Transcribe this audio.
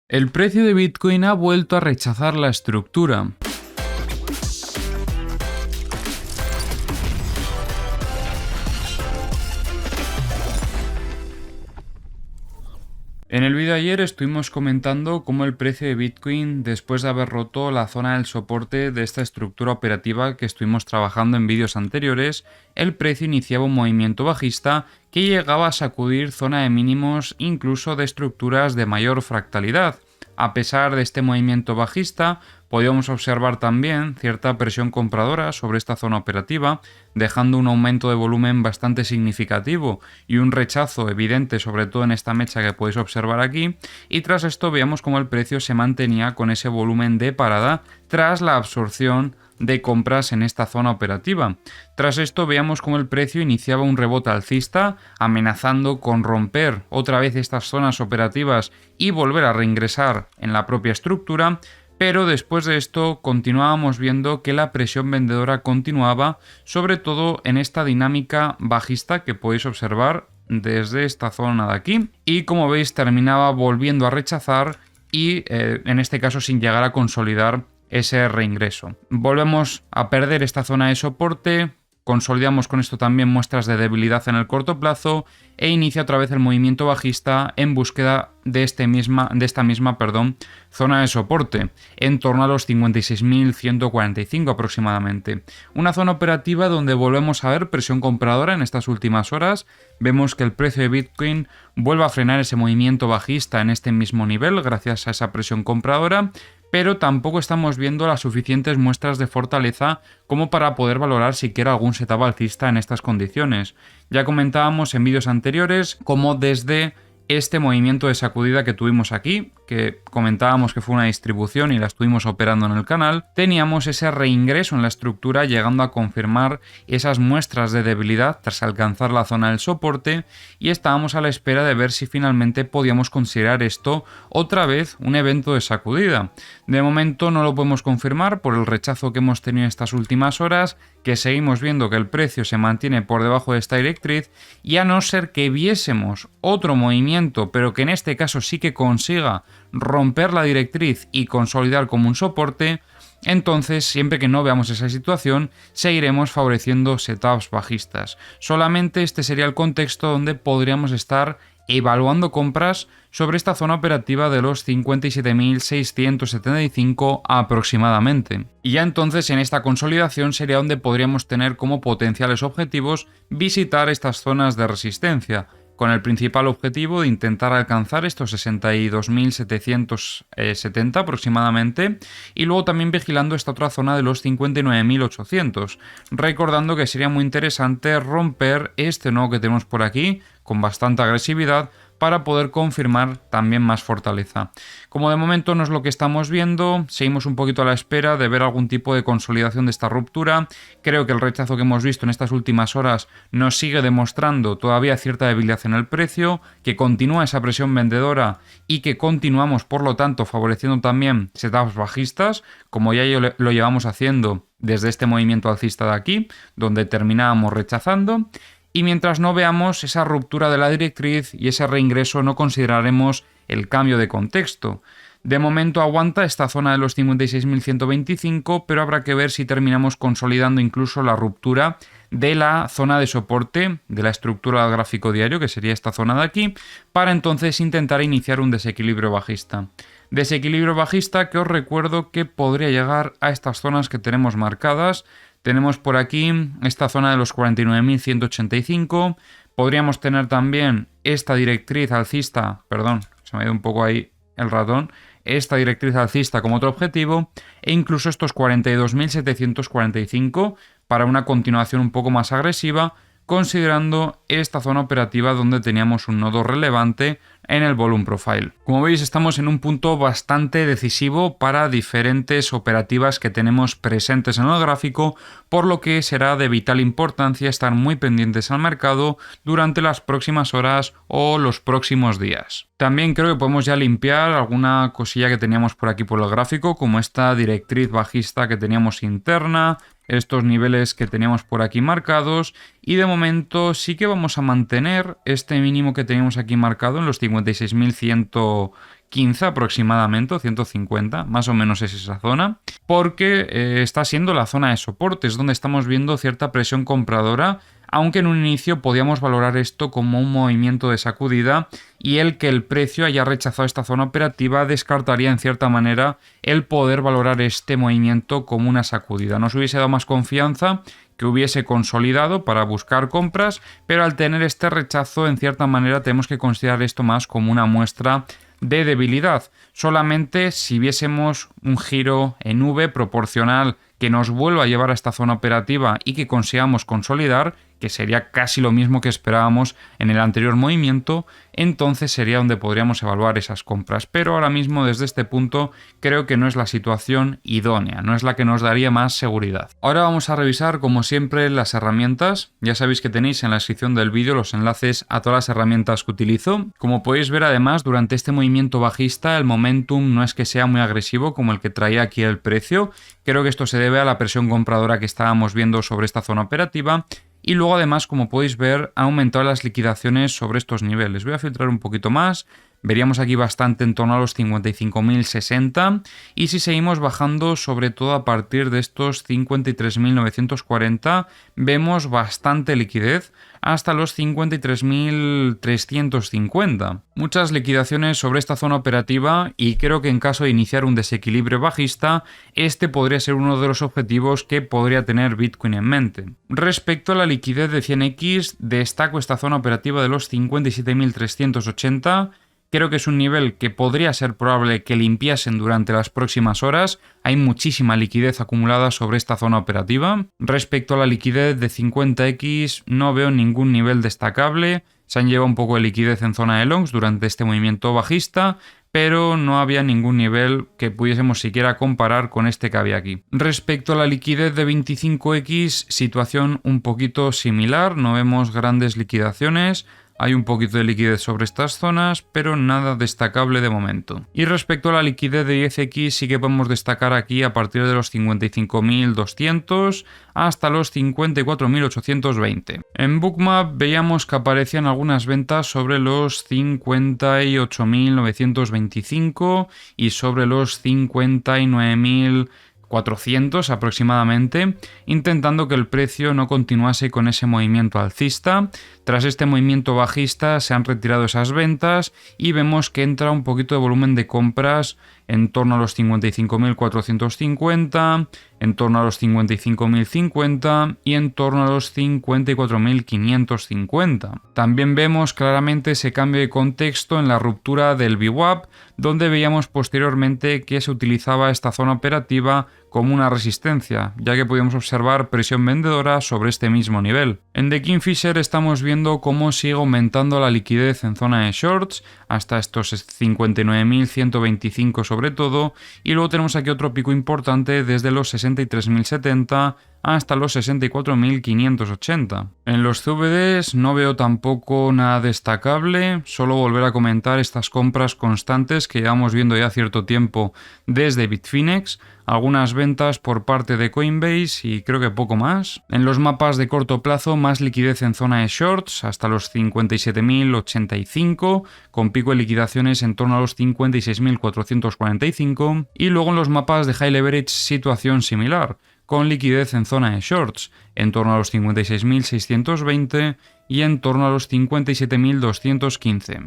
El precio de Bitcoin ha vuelto a rechazar la estructura. En el vídeo de ayer estuvimos comentando cómo el precio de Bitcoin, después de haber roto la zona del soporte de esta estructura operativa que estuvimos trabajando en vídeos anteriores, el precio iniciaba un movimiento bajista que llegaba a sacudir zona de mínimos incluso de estructuras de mayor fractalidad. A pesar de este movimiento bajista, podíamos observar también cierta presión compradora sobre esta zona operativa, dejando un aumento de volumen bastante significativo y un rechazo evidente, sobre todo en esta mecha que podéis observar aquí, y tras esto veíamos cómo el precio se mantenía con ese volumen de parada tras la absorción de compras en esta zona operativa. Tras esto veamos cómo el precio iniciaba un rebote alcista, amenazando con romper otra vez estas zonas operativas y volver a reingresar en la propia estructura, pero después de esto continuábamos viendo que la presión vendedora continuaba, sobre todo en esta dinámica bajista que podéis observar desde esta zona de aquí, y como veis terminaba volviendo a rechazar y en este caso sin llegar a consolidar ese reingreso. Volvemos a perder esta zona de soporte, consolidamos con esto también muestras de debilidad en el corto plazo e inicia otra vez el movimiento bajista en búsqueda de esta misma zona de soporte, en torno a los 56.145 aproximadamente. Una zona operativa donde volvemos a ver presión compradora en estas últimas horas. Vemos que el precio de Bitcoin vuelve a frenar ese movimiento bajista en este mismo nivel gracias a esa presión compradora, pero tampoco estamos viendo las suficientes muestras de fortaleza como para poder valorar siquiera algún setup alcista en estas condiciones. Ya comentábamos en vídeos anteriores cómo desde este movimiento de sacudida que tuvimos aquí, que comentábamos que fue una distribución y la estuvimos operando en el canal, teníamos ese reingreso en la estructura llegando a confirmar esas muestras de debilidad tras alcanzar la zona del soporte, y estábamos a la espera de ver si finalmente podíamos considerar esto otra vez un evento de sacudida. De momento no lo podemos confirmar por el rechazo que hemos tenido en estas últimas horas, que seguimos viendo que el precio se mantiene por debajo de esta directriz, y a no ser que viésemos otro movimiento, pero que en este caso sí que consiga romper la directriz y consolidar como un soporte, entonces siempre que no veamos esa situación seguiremos favoreciendo setups bajistas. Solamente este sería el contexto donde podríamos estar evaluando compras sobre esta zona operativa de los 57.675 aproximadamente. Y ya entonces en esta consolidación sería donde podríamos tener como potenciales objetivos visitar estas zonas de resistencia, con el principal objetivo de intentar alcanzar estos 62.770 aproximadamente, y luego también vigilando esta otra zona de los 59.800, recordando que sería muy interesante romper este nodo que tenemos por aquí con bastante agresividad para poder confirmar también más fortaleza. Como de momento no es lo que estamos viendo, seguimos un poquito a la espera de ver algún tipo de consolidación de esta ruptura. Creo que el rechazo que hemos visto en estas últimas horas nos sigue demostrando todavía cierta debilidad en el precio, que continúa esa presión vendedora y que continuamos por lo tanto favoreciendo también setups bajistas, como ya lo llevamos haciendo desde este movimiento alcista de aquí, donde terminábamos rechazando. Y mientras no veamos esa ruptura de la directriz y ese reingreso, no consideraremos el cambio de contexto. De momento aguanta esta zona de los 56.125, pero habrá que ver si terminamos consolidando incluso la ruptura de la zona de soporte de la estructura del gráfico diario, que sería esta zona de aquí, para entonces intentar iniciar un desequilibrio bajista. Desequilibrio bajista que os recuerdo que podría llegar a estas zonas que tenemos marcadas. Tenemos por aquí esta zona de los 49.185, podríamos tener también esta directriz alcista, perdón, se me ha ido un poco ahí el ratón, esta directriz alcista como otro objetivo, e incluso estos 42.745 para una continuación un poco más agresiva, considerando esta zona operativa donde teníamos un nodo relevante en el volume profile. Como veis, estamos en un punto bastante decisivo para diferentes operativas que tenemos presentes en el gráfico, por lo que será de vital importancia estar muy pendientes al mercado durante las próximas horas o los próximos días. También creo que podemos ya limpiar alguna cosilla que teníamos por aquí por el gráfico, como esta directriz bajista que teníamos interna, estos niveles que teníamos por aquí marcados, y de momento sí que vamos a mantener este mínimo que teníamos aquí marcado en los 56.115 115 aproximadamente, o 150, más o menos es esa zona, porque está siendo la zona de soportes, donde estamos viendo cierta presión compradora, aunque en un inicio podíamos valorar esto como un movimiento de sacudida, y el que el precio haya rechazado esta zona operativa descartaría en cierta manera el poder valorar este movimiento como una sacudida. Nos hubiese dado más confianza que hubiese consolidado para buscar compras, pero al tener este rechazo en cierta manera tenemos que considerar esto más como una muestra de debilidad. Solamente si viésemos un giro en V proporcional que nos vuelva a llevar a esta zona operativa y que consigamos consolidar, que sería casi lo mismo que esperábamos en el anterior movimiento, entonces sería donde podríamos evaluar esas compras. Pero ahora mismo desde este punto creo que no es la situación idónea, no es la que nos daría más seguridad. Ahora vamos a revisar como siempre las herramientas. Ya sabéis que tenéis en la descripción del vídeo los enlaces a todas las herramientas que utilizo. Como podéis ver además durante este movimiento bajista el momentum no es que sea muy agresivo como el que traía aquí el precio. Creo que esto se debe a la presión compradora que estábamos viendo sobre esta zona operativa. Y luego además, como podéis ver, ha aumentado las liquidaciones sobre estos niveles. Voy a filtrar un poquito más. Veríamos aquí bastante en torno a los 55.060 y si seguimos bajando sobre todo a partir de estos 53.940 vemos bastante liquidez hasta los 53.350. Muchas liquidaciones sobre esta zona operativa y creo que en caso de iniciar un desequilibrio bajista este podría ser uno de los objetivos que podría tener Bitcoin en mente. Respecto a la liquidez de 100x, destaco esta zona operativa de los 57.380. Creo que es un nivel que podría ser probable que limpiasen durante las próximas horas. Hay muchísima liquidez acumulada sobre esta zona operativa. Respecto a la liquidez de 50x, no veo ningún nivel destacable. Se han llevado un poco de liquidez en zona de longs durante este movimiento bajista, pero no había ningún nivel que pudiésemos siquiera comparar con este que había aquí. Respecto a la liquidez de 25x, situación un poquito similar. No vemos grandes liquidaciones. Hay un poquito de liquidez sobre estas zonas, pero nada destacable de momento. Y respecto a la liquidez de 10x, sí que podemos destacar aquí a partir de los 55.200 hasta los 54.820. En Bookmap veíamos que aparecían algunas ventas sobre los 58.925 y sobre los 59.400 aproximadamente, intentando que el precio no continuase con ese movimiento alcista. Tras este movimiento bajista se han retirado esas ventas y vemos que entra un poquito de volumen de compras en torno a los 55.450, en torno a los 55.050 y en torno a los 54.550. También vemos claramente ese cambio de contexto en la ruptura del VWAP, donde veíamos posteriormente que se utilizaba esta zona operativa como una resistencia, ya que podíamos observar presión vendedora sobre este mismo nivel. En The Kingfisher estamos viendo cómo sigue aumentando la liquidez en zona de shorts hasta estos 59.125 sobre todo, y luego tenemos aquí otro pico importante desde los 63.070 hasta los 64.580. En los CVDs no veo tampoco nada destacable, solo volver a comentar estas compras constantes que llevamos viendo ya cierto tiempo desde Bitfinex, algunas ventas por parte de Coinbase y creo que poco más. En los mapas de corto plazo más liquidez en zona de shorts hasta los 57.085 con pico de liquidaciones en torno a los 56.445 y luego en los mapas de high leverage situación similar con liquidez en zona de shorts en torno a los 56.620 y en torno a los 57.215.